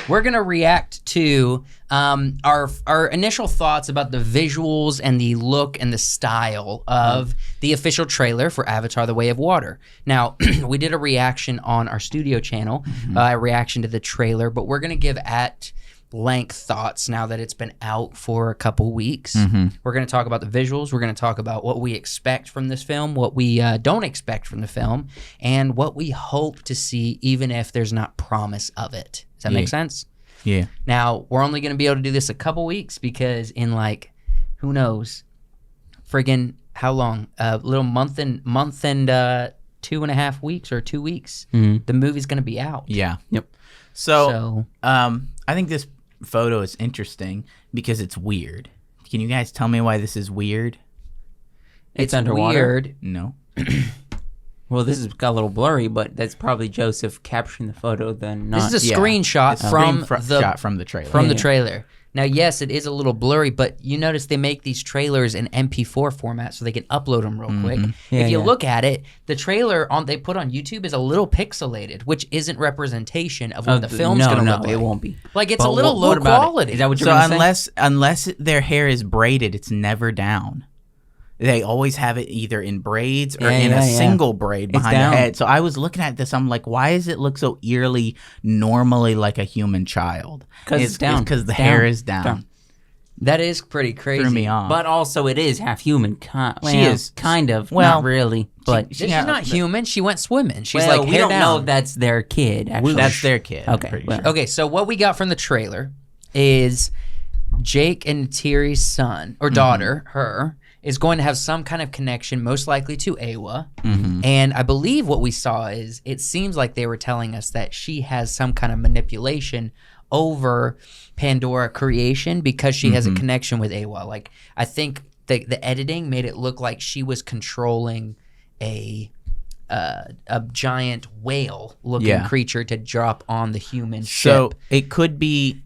We're going to react to our initial thoughts about the visuals and the look and the style of the official trailer for Avatar: The Way of Water. Now, we did a reaction on our studio channel, a reaction to the trailer, but we're going to give at-length thoughts now that it's been out for a couple weeks. We're going to talk about the visuals. We're going to talk about what we expect from this film, what we don't expect from the film, and what we hope to see even if there's not promise of it. Does that make sense? Yeah. Now, we're only going to be able to do this a couple weeks because in like, who knows, friggin' how long? A little month and 2.5 weeks or 2 weeks, the movie's going to be out. Yeah. Yep. So I think this photo is interesting because it's weird. Can you guys tell me why this is weird? It's underwater. Weird. No. Well, this is got a little blurry, but that's probably Joseph capturing the photo. Then not. This is a screenshot from the trailer. From the trailer. Now, yes, it is a little blurry, but you notice they make these trailers in MP4 format so they can upload them real quick. If you look at it, the trailer they put on YouTube is a little pixelated, which isn't representation of what the film's going to look like. No, it won't be. Like, it's a little low quality. Is that what you're going to say? Unless their hair is braided, it's never down. They always have it either in braids or in a single braid behind the head. So I was looking at this. I'm like, why does it look so eerily, normally like a human child? Because it's down. Because the hair is down. That is pretty crazy. Threw me off. But also, it is half human. She is kind of. Well, not really. But she's not human. She went swimming. She's like, hair we don't down. know if that's their kid. Actually, that's their kid. Okay. Sure. Okay. So what we got from the trailer is Jake and Tiri's son or daughter, her, is going to have some kind of connection, most likely to Awa. And I believe what we saw is it seems like they were telling us that she has some kind of manipulation over Pandora creation because she has a connection with Awa. Like, I think the editing made it look like she was controlling a giant whale-looking creature to drop on the human ship. So it could be...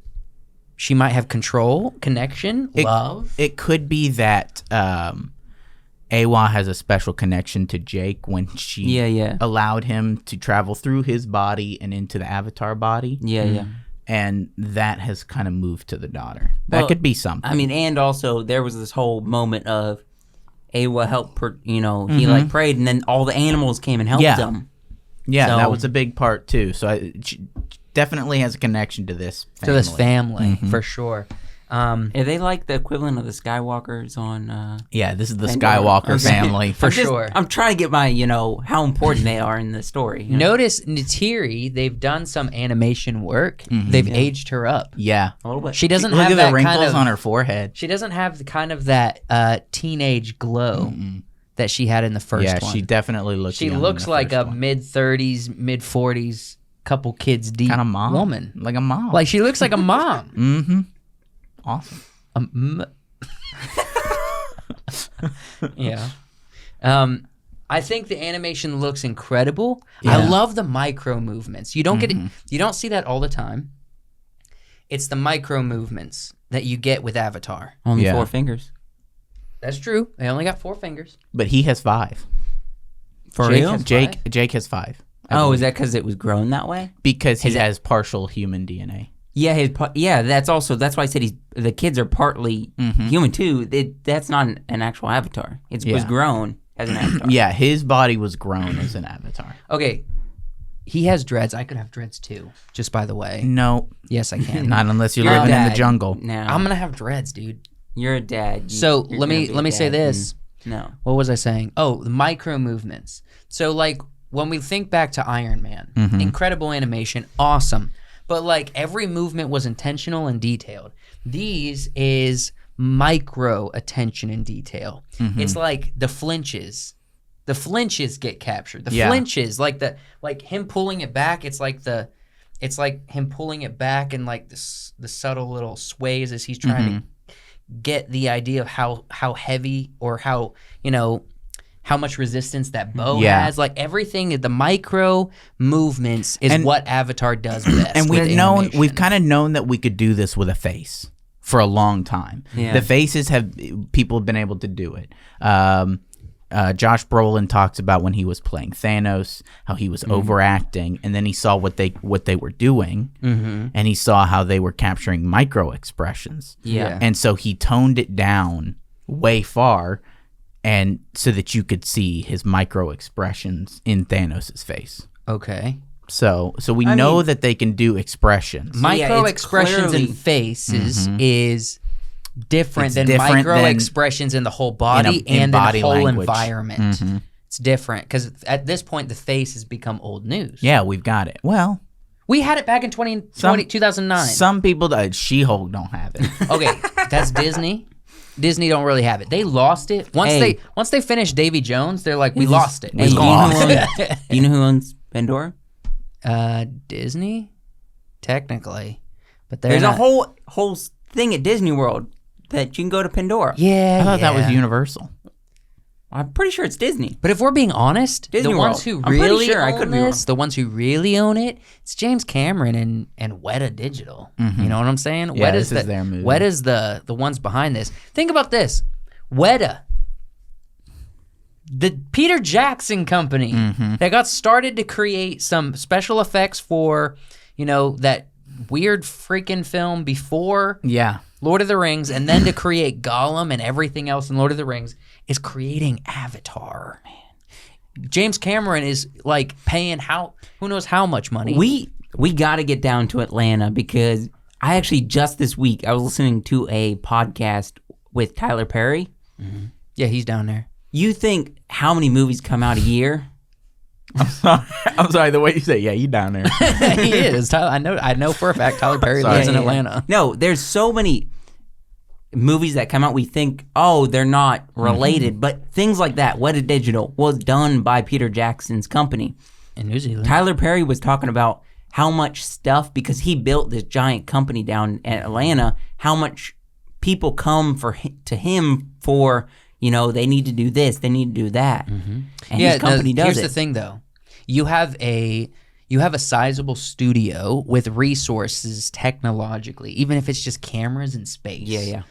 She might have control, connection, love. It could be that Awa has a special connection to Jake when she allowed him to travel through his body and into the Avatar body. And that has kind of moved to the daughter. That could be something. I mean, and also there was this whole moment of Awa helped her, he like prayed and then all the animals came and helped him. Yeah, so, that was a big part too. So she definitely has a connection to this family. To this family, for sure. Are they like the equivalent of the Skywalkers on... yeah, this is the Skywalker family. For sure. I'm trying to get my, how important they are in the story. Notice Neytiri, they've done some animation work. They've aged her up. Yeah. A little bit. She doesn't Look have at that the wrinkles kind of, on her forehead. She doesn't have the kind of that teenage glow that she had in the first one. Yeah, she definitely looks She looks like a mid-30s, mid-40s, couple kids deep kind of mom woman. Like a mom. Like, she looks like a mom. Awesome. Yeah. I think the animation looks incredible. I love the micro movements. You don't get it, you don't see that all the time. It's the micro movements that you get with Avatar. Only 4 fingers. That's true. They only got 4 fingers. But he has 5. For real? Jake has 5. Is that because it was grown that way? Because he has partial human DNA. Yeah, that's why I said the kids are partly human too. That's not an actual avatar. It was grown as an avatar. Yeah, his body was grown as an avatar. Okay, he has dreads. I could have dreads too. Just by the way. No. Yes, I can. Not unless you're living in the jungle. No. I'm gonna have dreads, dude. You're a dad. So let me say this. No. What was I saying? Oh, the micro movements. So like when we think back to Iron Man, incredible animation, awesome. But like every movement was intentional and detailed. These is micro attention and detail. It's like the flinches. The flinches get captured. The flinches, like him pulling it back. It's like him pulling it back and like the subtle little sways as he's trying to get the idea of how heavy or how much resistance that bow has. Like everything, the micro movements is what Avatar does best. And we've kind of known that we could do this with a face for a long time. Yeah. The faces people have been able to do it. Josh Brolin talks about when he was playing Thanos, how he was overacting, and then he saw what they were doing, and he saw how they were capturing micro expressions. Yeah. And so he toned it down way far, and so that you could see his micro expressions in Thanos' face. Okay. So we know that they can do expressions. Micro expressions in faces is different than micro expressions in the whole body and in the whole language. Environment. It's different because at this point the face has become old news. Yeah, we've got it. Well, we had it back in 2009. Some people, She-Hulk don't have it. Okay, that's Disney. Disney don't really have it. They lost it once they finished Davy Jones. They're like, we lost it. It's gone. You know who owns Pandora? Disney, technically, but there's a whole thing at Disney World that you can go to Pandora. Yeah, I thought that was Universal. I'm pretty sure it's Disney. But if we're being honest, Disney the World. ones who really own this, the ones who really own it, it's James Cameron and Weta Digital. You know what I'm saying? Yeah, this is their movie. Weta's the ones behind this. Think about this. Weta, the Peter Jackson company that got started to create some special effects for, that weird freaking film before Lord of the Rings, and then to create Gollum and everything else in Lord of the Rings, is creating Avatar. Man, James Cameron is like paying who knows how much money. We got to get down to Atlanta because I actually just this week I was listening to a podcast with Tyler Perry. Yeah, he's down there. You think how many movies come out a year? I'm sorry. The way you say, yeah, you down there. He is. I know for a fact Tyler Perry lives in Atlanta. No, there's so many movies that come out. We think, they're not related, but things like that. Weta Digital was done by Peter Jackson's company in New Zealand. Tyler Perry was talking about how much stuff, because he built this giant company down in Atlanta. How much people come to him for. They need to do this, they need to do that. And his company does it. Here's the thing, though. You have a sizable studio with resources technologically, even if it's just cameras in space. Yeah.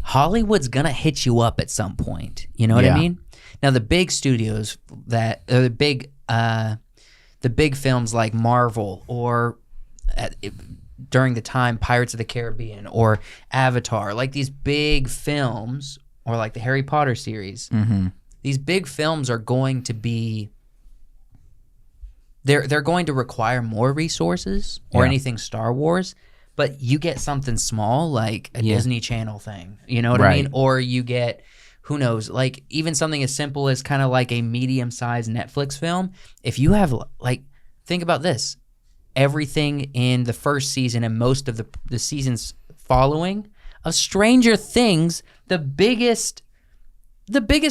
Hollywood's going to hit you up at some point. You know what I mean? Now, the big studios the big films like Marvel or during the time Pirates of the Caribbean or Avatar, like these big films, or like the Harry Potter series, these big films are going to be, they're going to require more resources or anything Star Wars, but you get something small like a Disney Channel thing, you know what I mean? Or you get, who knows, like even something as simple as kind of like a medium-sized Netflix film. If you have, like, think about this, everything in the first season and most of the seasons following of Stranger Things, the biggest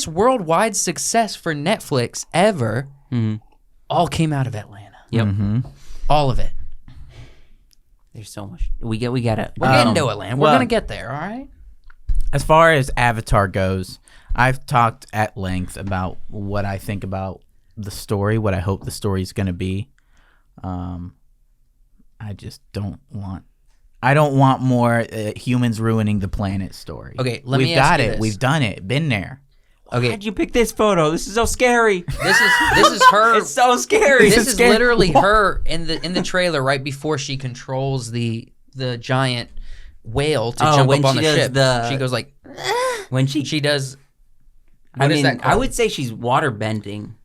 worldwide success for Netflix ever, all came out of Atlanta. Yep. All of it. There's so much. We're getting to Atlanta. We're gonna get there, all right? As far as Avatar goes, I've talked at length about what I think about the story, what I hope the story is gonna be. I just don't want more humans ruining the planet story. Okay, let me ask you this. We've done it. Been there. Okay. Why'd you pick this photo? This is so scary. This is her. It's so scary. This is literally her in the trailer right before she controls the giant whale to jump up on the ship. She goes like when she does. I would say she's water bending.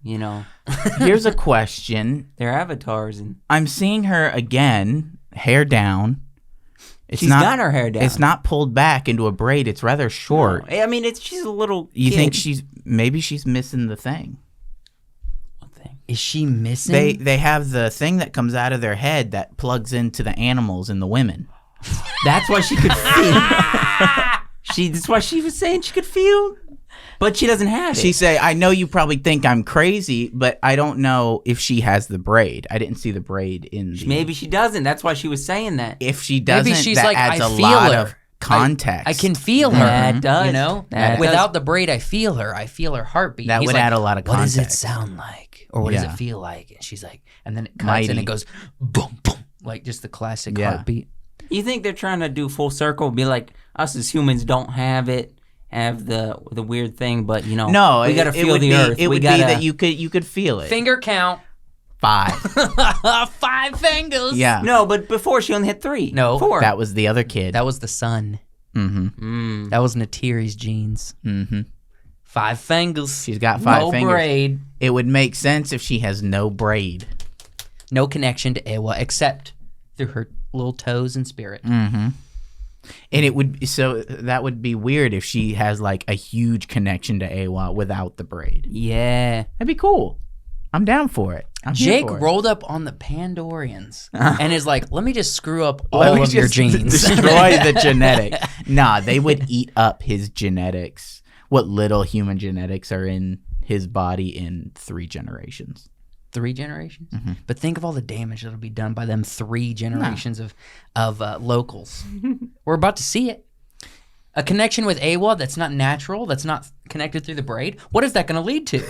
Here's a question. They're avatars, and I'm seeing her again, hair down. She's got her hair down. It's not pulled back into a braid. It's rather short. No. I mean, she's a little. You think she's missing the thing? What thing is she missing? They have the thing that comes out of their head that plugs into the animals and the women. That's why she could feel. That's why she was saying she could feel. But she doesn't have it. She say, I know you probably think I'm crazy, but I don't know if she has the braid. I didn't see the braid in the... Maybe she doesn't. That's why she was saying that. If she doesn't, maybe she's that like, adds I a feel lot her. of context. I can feel her. That does. Without the braid, I feel her. I feel her heartbeat. That would add a lot of context. What does it sound like? Or what does it feel like? And she's like, and then it cuts and it goes boom, boom. Like just the classic heartbeat. You think they're trying to do full circle? Be like, us as humans don't have the weird thing, but you know, no, we gotta feel the earth. It would be that you could feel it. Finger count. 5. 5 fingers. Yeah. No, but before she only had 3. No. 4. That was the other kid. That was the son. Mm-hmm. That was Natiri's genes. Mm-hmm. 5 fingers. She's got 5 no fingers. Braid. It would make sense if she has no braid. No connection to Ewa except through her little toes and spirit. Mm-hmm. And it would that would be weird if she has like a huge connection to Ewa without the braid. Yeah, that'd be cool. I'm down for it. Jake rolled up on the Pandorians and is like, let me just screw up all of your genes. Destroy the genetic. Nah, they would eat up his genetics. What little human genetics are in his body in 3 generations. 3 generations? Mm-hmm. But think of all the damage that'll be done by them 3 generations of locals. We're about to see it. A connection with Ewa that's not natural, that's not connected through the braid. What is that going to lead to?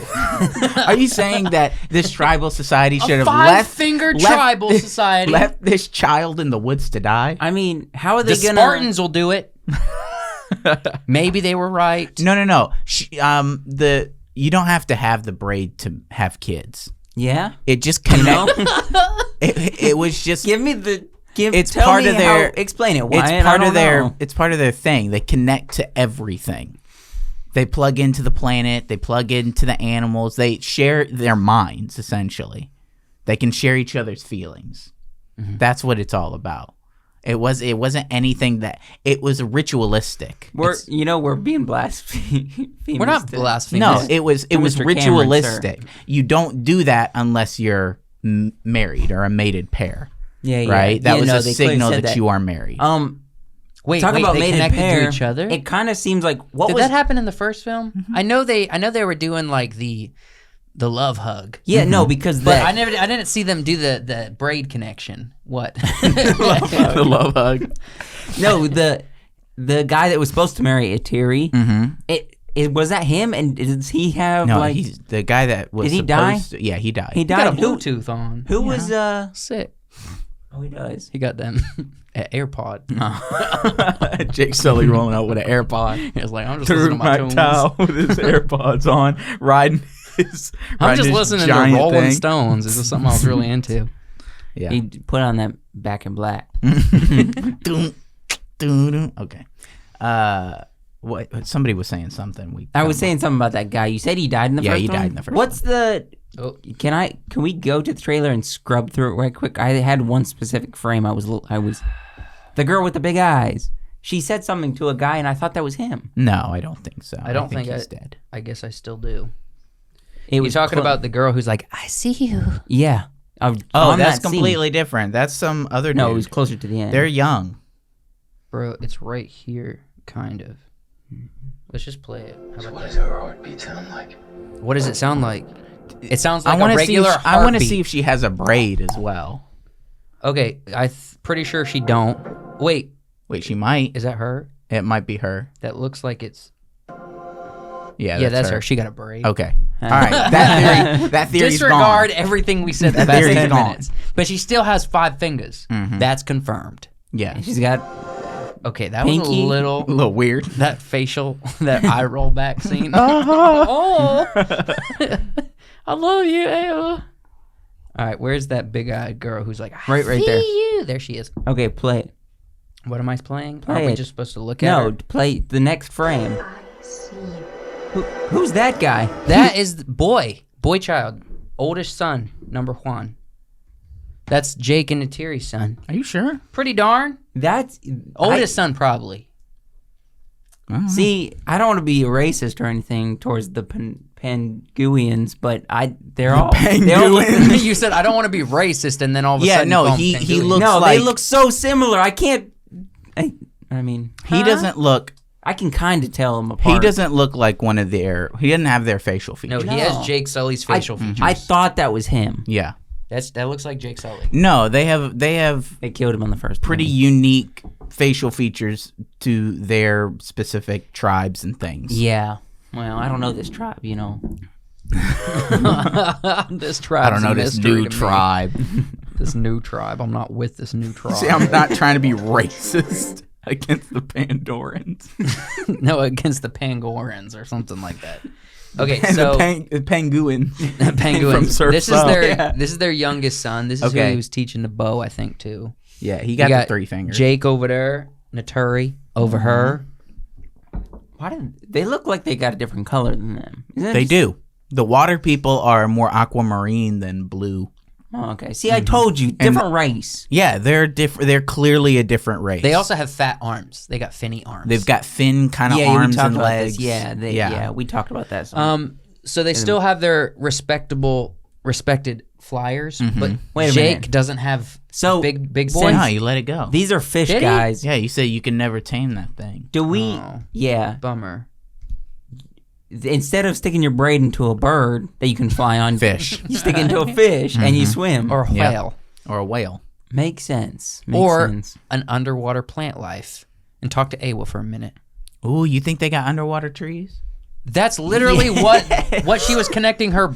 Are you saying that this tribal society should have five-finger tribal society left this child in the woods to die? I mean, how are they going to... The Spartans will do it. Maybe they were right. No. You don't have to have the braid to have kids. Yeah? It just connected. It was just... Give me the... Explain it. Why? It's part of their thing. They connect to everything. They plug into the planet. They plug into the animals. They share their minds, essentially. They can share each other's feelings. Mm-hmm. That's what it's all about. It wasn't anything that... It was ritualistic. We're being blasphemous. We're not blasphemous. No, it was ritualistic. You don't do that unless you're married or a mated pair. Yeah. Right? That was a signal that you are married. Wait, talk about they mated connected pair to each other? It kind of seems like Did that happen in the first film? Mm-hmm. I know they were doing like the love hug. Yeah, mm-hmm. No, because but I didn't see them do the braid connection. What? The love hug. No, the guy that was supposed to marry Atiri. Mm-hmm. Was that him? And does he have he's the guy that was. Did he die? Yeah, he died. He died. He got a Bluetooth on. Who was sick? Oh, he does. He got them at AirPod. Jake Sully rolling out with an AirPod. He was like, I'm just listening to my tunes. With his AirPods on, riding his. I'm just listening to Rolling Stones. This is something I was really into. Yeah. He put on that Back in Black. Okay. What? Somebody was saying something. I was saying something about that guy. You said he died in the first one? Yeah, he died in the first What's one. the... Can we go to the trailer and scrub through it right quick? I had one specific frame. I was the girl with the big eyes. She said something to a guy, and I thought that was him. No, I don't think so. I don't think he's dead. I guess I still do. You're talking about the girl who's like, I see you. Yeah. That's completely different. That's some other dude. No, it was closer to the end. They're young. Bro, it's right here, kind of. Let's just play it. What does her heartbeat sound like? What does it sound like? It sounds like a regular heartbeat. I want to see if she has a braid as well. Okay, pretty sure she don't. Wait, she might. Is that her? It might be her. That looks like it's... Yeah, that's her. She got a braid. Okay. All right. That theory's Disregard gone. everything we said the past 10 minutes. But she still has 5 fingers. Mm-hmm. That's confirmed. Yeah. She's got... Okay, that was a little weird. That facial, that eye roll back scene. Oh, I love you, Ava. All right, where's that big-eyed girl who's like, right there. You. There she is. Okay, play it. What am I playing? Play Are we it. just supposed to look at her? No, play the next frame. Who's that guy? That is boy child, oldest son, number Juan. That's Jake and Natiri's son. Are you sure? Pretty darn. That's oldest son, probably. See, I don't want to be racist or anything towards the Panguians, but they're all Panguians. You said I don't want to be racist, and then all of a sudden, he looks they look so similar. I can't. I mean, he doesn't look. I can kind of tell them apart. He doesn't look like one of their. He doesn't have their facial features. No, he has Jake Sully's facial features. I thought that was him. Yeah. That looks like Jake Sully. No, they have. They killed him on the first. Pretty unique facial features to their specific tribes and things. Yeah. Well, I don't know this tribe, you know. This tribe. I don't know this new tribe. This new tribe. I'm not with this new tribe. See, I'm not trying to be racist against the Pandorans. No, against the Pangorans or something like that. Okay, And so the Penguin. Penguins. From Surf's This is Up. their Yeah. this is their youngest son. This is who Okay. he was teaching the bow, I think, too. Yeah, he You got the 3 fingers. Jake over there, Naturi over her. Why did they look like they got a different color than them? Isn't it They just- do. The water people are more aquamarine than blue. Oh, okay. See, I told you, different race. Yeah, they're different. They're clearly a different race. They also have fat arms. They got finny arms. They've got fin kind of We arms talked and about legs. this. Yeah, we talked about that. So they still have their respected flyers, but Wait a Jake minute. doesn't have So, big boy. since- No, you let it go. These are fish Did he? guys. Yeah, you say you can never tame that thing. Do we? Oh. Yeah. Bummer. Instead of sticking your braid into a bird that you can fly on, Fish. you stick it into a fish and you swim. Or a Yeah. whale. Or a whale. Makes sense. Or Sense. an underwater plant life. And talk to Awa for a minute. Ooh, you think they got underwater trees? That's literally what she was connecting her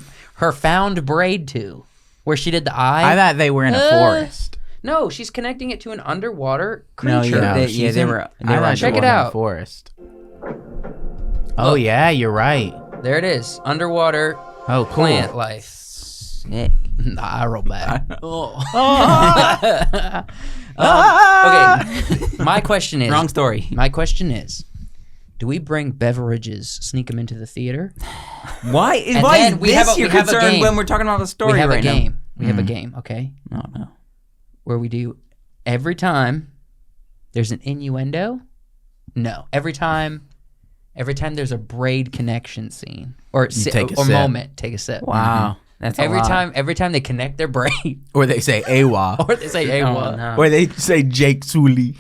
found braid to, where she did the eye. I thought they were in a forest. No, she's connecting it to an underwater No, creature. yeah, they she's were. in- They I were thought she Check it was in a out. forest. Oh yeah, you're right. There it is. Underwater Oh, cool. plant life. sick. Nah, I roll back. Okay. My question is. Wrong story. My question is. Do we bring beverages, sneak them into the theater? Why? And Why then is we have this a- your we have a concern game. when we're talking about the story We have right a game. We have a game, okay? now? No. Where we do every time there's an innuendo. No, every time there's a braid connection scene or take a or sip. moment, take a sip. Wow. That's a lot. Every time they connect their braid, Or they say Awa. or they say, "Hey, Oh, what?" no. Or they say Jake Sully.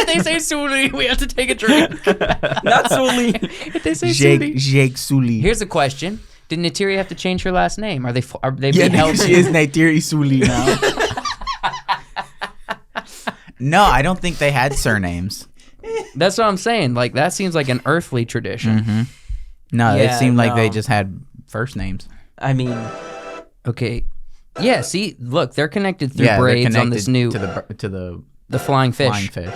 They say Suli, we have to take a drink. Not Sully. If they say Suli. Jake Sully. Here's the question: did Natiri have to change her last name? Are they Yeah, being held? she is Naitiri Sully now. No, I don't think they had surnames. That's what I'm saying. Like that seems like an earthly tradition. No, Yeah, it seemed like they no. just had first names. I mean, Okay. Yeah. See, look, they're connected through They're braids connected on this new to the the flying fish. flying fish.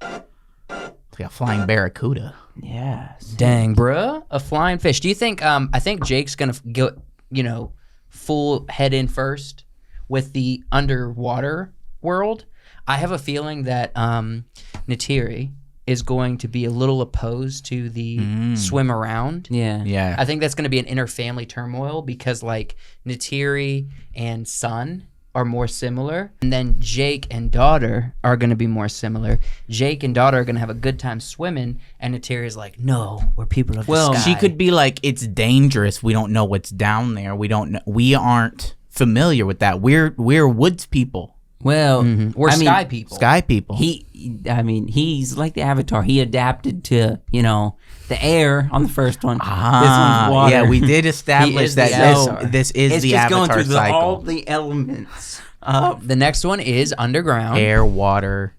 It's like a flying barracuda. yeah. Dang, bruh, a flying fish. Do you think? I think Jake's gonna go, full head in first with the underwater world. I have a feeling that Natiri is going to be a little opposed to the swim around. Yeah. Yeah. I think that's going to be an inner family turmoil because like Natiri and son are more similar, and then Jake and daughter are going to be more similar. Jake and daughter are going to have a good time swimming, and Natiri is like, "No, we're people of Well, the sky." She could be like, it's dangerous. We don't know what's down there. We don't know. We aren't familiar with that. We're woods people, Well, We're I mean, sky people. sky people. He's like the Avatar. He adapted to, the air on the first one. This Ah, one's water. yeah, we did He establish is the that Avatar. this is It's the just going Avatar through cycle. all the elements of The next one is underground. Air, water,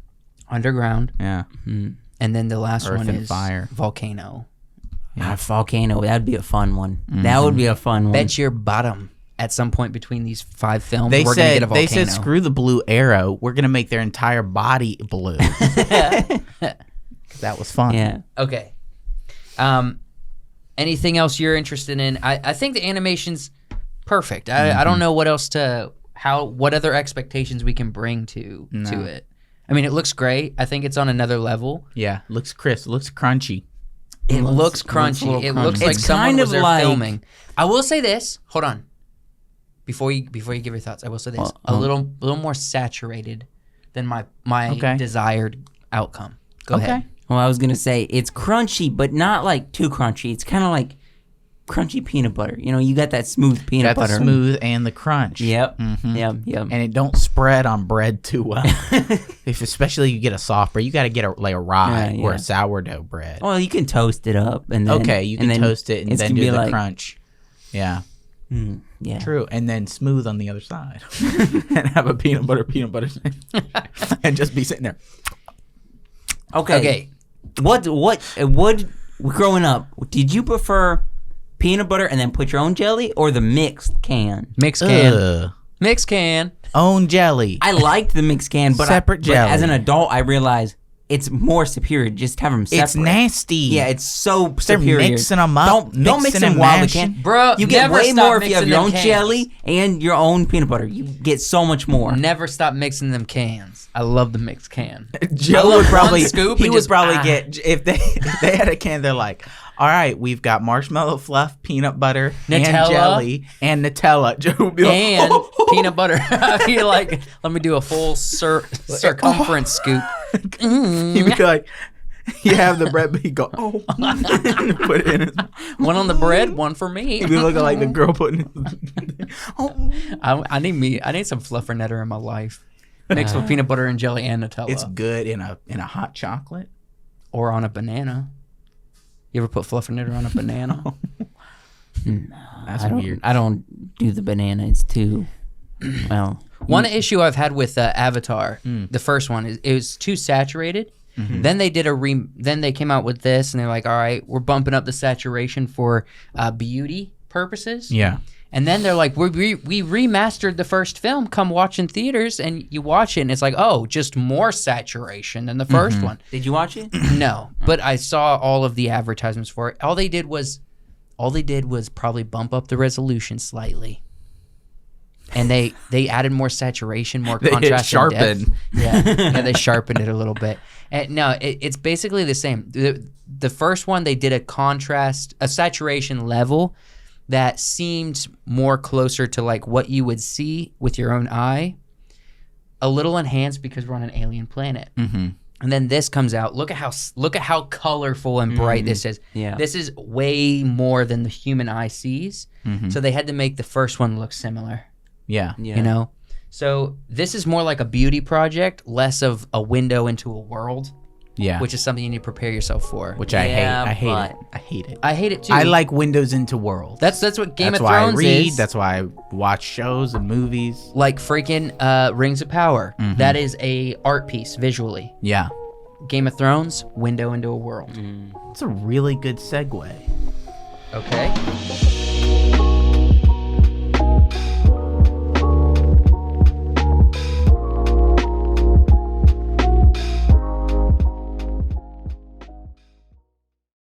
Underground, yeah. and then the last Earth one and is fire. volcano. a volcano. That'd be a fun one. That would be a fun one. Bet your bottom at some point between these 5 films, They we're gonna get a said volcano. screw the blue arrow. We're gonna make their entire body blue. 'Cause that was fun. Yeah. Okay. Anything else you're interested in? I think the animation's perfect. I don't know what else what other expectations we can bring to it. I mean, it looks great. I think it's on another level. Yeah, looks crisp. Looks crunchy. It looks looks a crunchy. little It looks crunchy. like It's someone kind was of there like- filming. I will say this. Hold on. Before you give your thoughts, I will say this. A little more saturated than my Okay. desired outcome. Go ahead. Well, I was gonna say it's crunchy, but not like too crunchy. It's kind of like crunchy peanut butter. You got that smooth peanut Got butter. the smooth and the crunch. Yep. Mhm. Yep. And it don't spread on bread too well. If especially you get a soft bread, you got to get a rye Yeah, or yeah. a sourdough bread. Well, you can toast it up and then Okay, you can then toast it and it's then gonna do be the like, crunch. Yeah, Yeah. true. And then smooth on the other side, and have a peanut butter sandwich. And just be sitting there. Okay. What growing up, did you prefer peanut butter and then put your own jelly or the mixed can? Mixed can. Ugh. Mixed can. Own jelly. I liked the mixed can, but Separate jelly. But as an adult, I realized it's more superior. Just have them separate. It's nasty. Yeah, it's so They're superior. mixing them up. Don't mix them while they can. Bro, you get never way stop more if you have mixing your them own cans. jelly and your own peanut butter. You get so much more. Never stop mixing them cans. I love the mixed can. Joe would probably scoop he and would just, probably get if they had a can. They're like, all right, we've got marshmallow fluff, peanut butter, and Nutella. jelly, and Nutella. Joe would be like, And peanut butter. You're like, let me do a full circumference scoop. He'd be like, you have the bread, but he'd go, oh, put it in his mouth. One on the bread, one for me. He'd be looking like the girl putting oh. I need some fluffernutter in my life. Mixed with peanut butter and jelly and Nutella. It's good in a hot chocolate. Or on a banana. You ever put fluffernutter on a banana? That's weird. I don't do the banana. It's too well. One issue I've had with Avatar, the first one, is it was too saturated. Mm-hmm. Then they did then they came out with this, and they're like, all right, we're bumping up the saturation for beauty purposes. Yeah. And then they're like, we remastered the first film. Come watch in theaters, and you watch it, and it's like, oh, just more saturation than the first one. Did you watch it? No, but I saw all of the advertisements for it. All they did was probably bump up the resolution slightly, and they added more saturation, more contrast, sharpened. Yeah, they sharpened it a little bit. And no, it's basically the same. The first one, they did a saturation level that seemed more closer to like what you would see with your own eye, a little enhanced because we're on an alien planet. Mm-hmm. And then this comes out. Look at how colorful and bright this is. Yeah. This is way more than the human eye sees. Mm-hmm. So they had to make the first one look similar. Yeah. You know? So this is more like a beauty project, less of a window into a world. Yeah. Which is something you need to prepare yourself for. Which I hate. I hate it. I hate it. I hate it too. I like windows into worlds. That's what Game of Thrones Thrones is. That's why I read. is. That's why I watch shows and movies. Like freaking Rings of Power. Mm-hmm. That is a art piece visually. Yeah. Game of Thrones, window into a world. It's a really good segue. Okay.